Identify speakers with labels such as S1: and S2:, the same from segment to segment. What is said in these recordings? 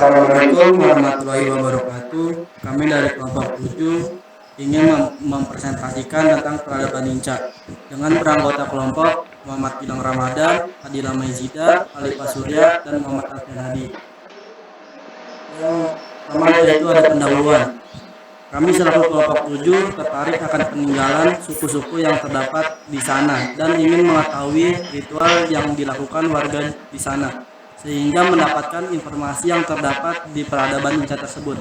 S1: Assalamualaikum warahmatullahi wabarakatuh. Kami dari kelompok 7 ingin mempresentasikan tentang peradaban Inca dengan beranggota kelompok Muhammad Gilang Ramadan, Adila Maizida, Alifah Surya, dan Muhammad Alfian Hadi. Yang pertama yaitu ada pendahuluan. Kami selaku kelompok 7 tertarik akan peninggalan suku-suku yang terdapat di sana dan ingin mengetahui ritual yang dilakukan warga di sana, sehingga mendapatkan informasi yang terdapat di peradaban Inca tersebut.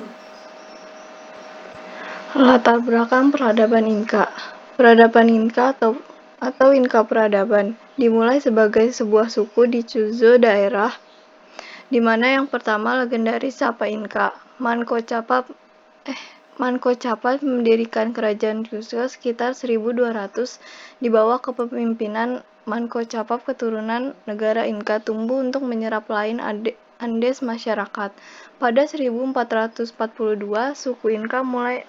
S2: Latar belakang peradaban Inka. Peradaban Inka atau Inka peradaban dimulai sebagai sebuah suku di Cuzo daerah di mana yang pertama legendaris Sapa Inka. Manco Capac mendirikan kerajaan Cuzo sekitar 1200 di bawah kepemimpinan Manco Capac. Keturunan negara Inka tumbuh untuk menyerap lain Andes masyarakat. Pada 1442, suku Inka mulai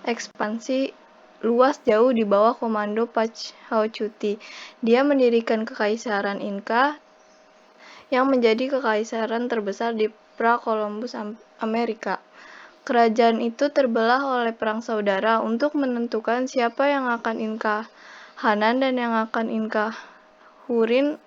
S2: ekspansi luas jauh di bawah komando Pachacuti. Dia mendirikan kekaisaran Inka yang menjadi kekaisaran terbesar di pra-Columbus Amerika. Kerajaan itu terbelah oleh perang saudara untuk menentukan siapa yang akan Inka Hanan dan yang akan Inka Hurin.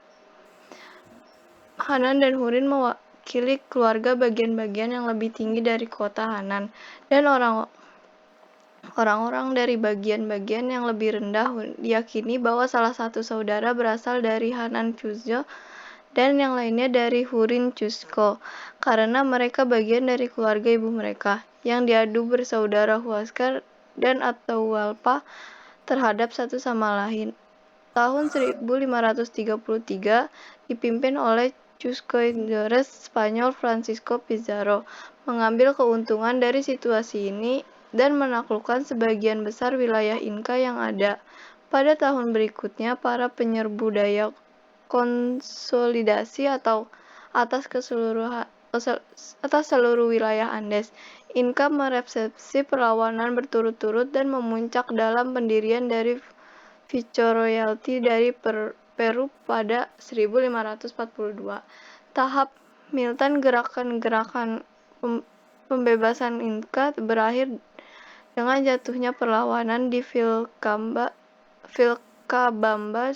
S2: Hanan dan Hurin mewakili keluarga bagian-bagian yang lebih tinggi dari kota Hanan, dan orang-orang dari bagian-bagian yang lebih rendah diyakini bahwa salah satu saudara berasal dari Hanan Cuzo dan yang lainnya dari Hurin Cusco, karena mereka bagian dari keluarga ibu mereka, yang diadu bersaudara Huascar dan Atahualpa terhadap satu sama lain. Tahun 1533 dipimpin oleh Cuscoadores Spanyol Francisco Pizarro mengambil keuntungan dari situasi ini dan menaklukkan sebagian besar wilayah Inka yang ada. Pada tahun berikutnya, para penyerbu Dayak konsolidasi atas seluruh wilayah Andes. Inka meresepsi perlawanan berturut-turut dan memuncak dalam pendirian dari Viceroyalty dari Peru pada 1542. Tahap Milton gerakan pembebasan Inka berakhir dengan jatuhnya perlawanan di Vilcabamba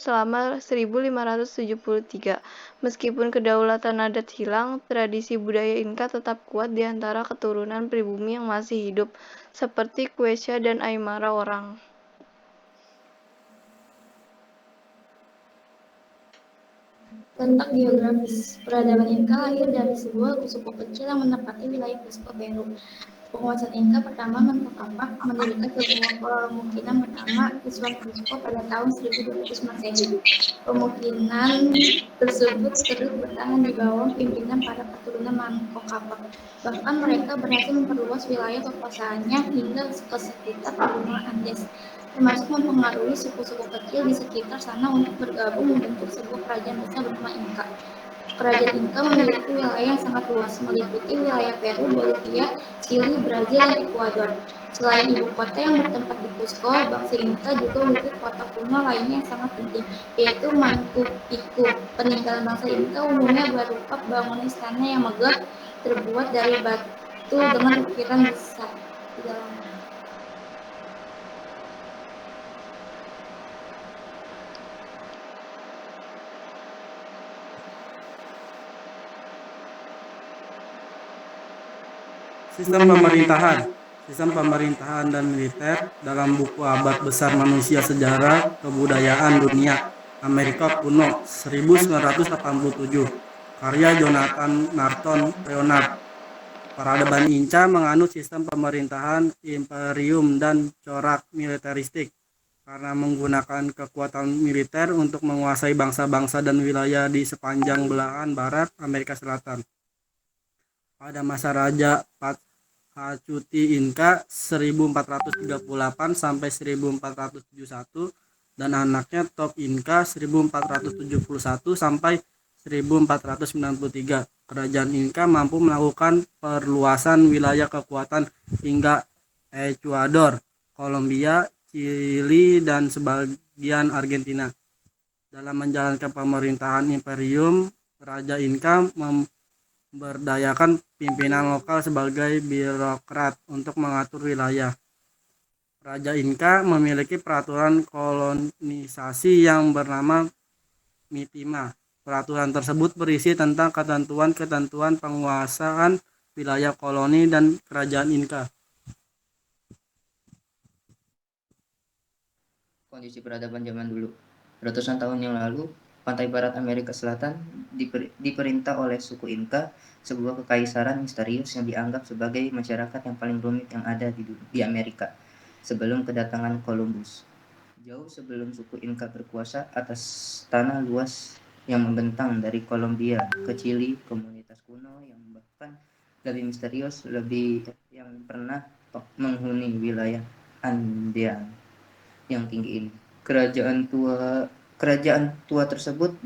S2: selama 1573. Meskipun kedaulatan adat hilang, tradisi budaya Inka tetap kuat di antara keturunan pribumi yang masih hidup, seperti Quechua dan Aymara orang.
S3: Letak geografis peradaban Inka lahir dari sebuah suku kecil yang menempati wilayah Cusco, Peru. Penguasa Inka pertama Manco Capac mendirikan sebuah pemukiman bernama Isuan Cusco pada tahun 1200 Masehi. Pemukiman tersebut terus bertahan di bawah pimpinan para keturunan Manco Capac. Bahkan mereka berhasil memperluas wilayah kekuasaannya hingga ke sekitar pegunungan Andes, termasuk mempengaruhi suku-suku kecil di sekitar sana untuk bergabung membentuk sebuah kerajaan besar bernama Inka. Kerajaan Inka memiliki wilayah yang sangat luas, meliputi wilayah Peru, Bolivia, Chili, Brazil, dan Ekuador. Selain ibu kota yang bertempat di Cusco, bangsa Inka juga memiliki kota kuno lainnya yang sangat penting, yaitu Manco Pico. Peninggalan bangsa Inka umumnya berupa bangunan istana yang megah, terbuat dari batu dengan ukiran besar di dalamnya.
S1: Sistem pemerintahan dan militer dalam buku Abad Besar Manusia Sejarah Kebudayaan Dunia Amerika Kuno 1987, karya Jonathan Norton Leonard. Peradaban Inca menganut sistem pemerintahan imperium dan corak militeristik karena menggunakan kekuatan militer untuk menguasai bangsa-bangsa dan wilayah di sepanjang belahan barat Amerika Selatan. Pada masa Raja Pachacuti Inca 1438 sampai 1471 dan anaknya Top Inca 1471 sampai 1493, kerajaan Inca mampu melakukan perluasan wilayah kekuatan hingga Ekuador, Kolombia, Chili, dan sebagian Argentina. Dalam menjalankan pemerintahan imperium, Raja Inca Berdayakan pimpinan lokal sebagai birokrat untuk mengatur wilayah. Raja Inka memiliki peraturan kolonisasi yang bernama Mitima. Peraturan tersebut berisi tentang ketentuan-ketentuan penguasaan wilayah koloni dan kerajaan Inka.
S4: Kondisi peradaban zaman dulu. Ratusan tahun yang lalu, pantai barat Amerika Selatan diperintah oleh suku Inka, sebuah kekaisaran misterius yang dianggap sebagai masyarakat yang paling rumit yang ada di Amerika sebelum kedatangan Columbus. Jauh sebelum suku Inka berkuasa atas tanah luas yang membentang dari Kolombia ke Chili, komunitas kuno yang bahkan lebih misterius yang pernah menghuni wilayah Andean yang tinggi ini. Kerajaan tua tersebut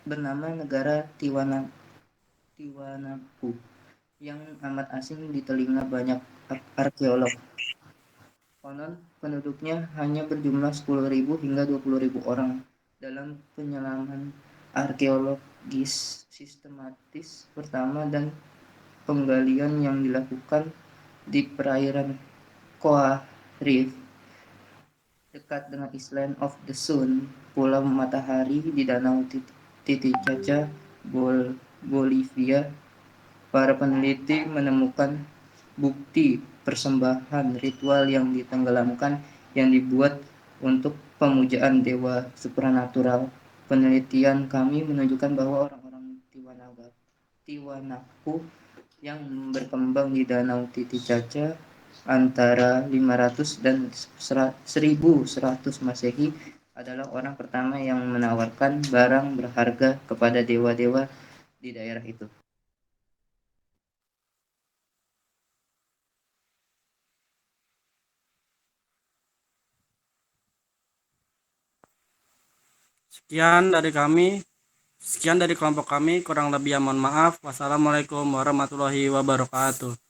S4: bernama negara Tiwanaku yang amat asing di telinga banyak arkeolog. Konon penduduknya hanya berjumlah 10.000 hingga 20.000 orang. Dalam penyelaman arkeologis sistematis pertama dan penggalian yang dilakukan di perairan Coa Reef dekat dengan Island of the Sun, Pulau Matahari di Danau Titicaca, Bolivia, para peneliti menemukan bukti persembahan ritual yang ditenggelamkan yang dibuat untuk pemujaan dewa supranatural. Penelitian kami menunjukkan bahwa orang-orang Tiwanaku yang berkembang di Danau Titicaca antara 500 dan 1100 Masehi adalah orang pertama yang menawarkan barang berharga kepada dewa-dewa di daerah itu.
S1: Sekian dari kelompok kami, kurang lebih mohon maaf. Wassalamualaikum warahmatullahi wabarakatuh.